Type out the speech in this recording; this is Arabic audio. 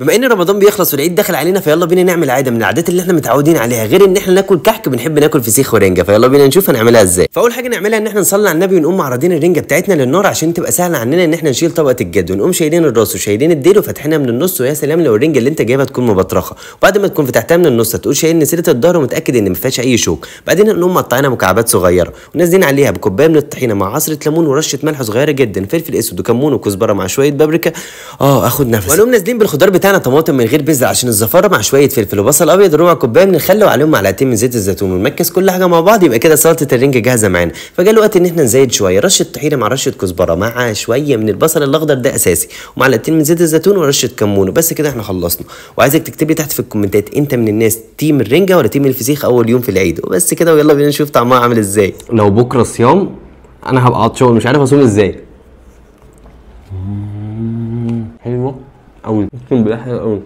بما ان رمضان بيخلص والعيد داخل علينا، فيلا بينا نعمل عاده من العادات اللي احنا متعودين عليها، غير ان احنا ناكل كحك بنحب ناكل فسيخ ورنجه. فيلا بينا نشوف هنعملها ازاي. فاول حاجه نعملها ان احنا نصلي على النبي ونقوم معرضين الرنجه بتاعتنا للنار عشان تبقى سهله عننا ان احنا نشيل طبقه الجد، ونقوم شايلين الراس وشايلين الديل وفاتحينها من النص. ويا سلام لو الرنجه اللي انت جايبها تكون مبطرخه، وبعد ما تكون فتحتها من النص هتقول شايل نسيره الظهر ومتاكد ان ما فيهاش اي شوك. بعدين نقوم مقطعينها مكعبات صغيره ونازلين عليها بكوبايه من الطحينه مع عصره ليمون ورشه ملح صغيره جدا، فلفل اسود وكمون وكزبره مع شويه بابريكا. اخد نفس. ونقوم نازلين بالخضار بتاعنا، طماطم من غير بذر عشان الزفاره مع شويه فلفل وبصل ابيض وربع كوبايه من الخل وعليهم معلقتين من زيت الزيتون، ونمكس كل حاجه مع بعض. يبقى كده سلطه الرنجه جاهزه معانا. فجاء الوقت ان احنا نزيد شويه رشه طحينه مع رشه كزبره مع شويه من البصل الاخضر ده اساسي، ومعلقتين من زيت الزيتون ورشه كمون. وبس كده احنا خلصنا. وعايزك تكتب لي تحت في الكومنتات انت من الناس تيم الرنجه ولا تيم الفسيخ اول يوم في العيد. وبس كده ويلا بينا نشوف طعمها عامل ازاي. لو بكره صيام انا هبقى عطشان مش عارف اصوم ازاي. حلوه قوي، اقسم بالله حلوه قوي.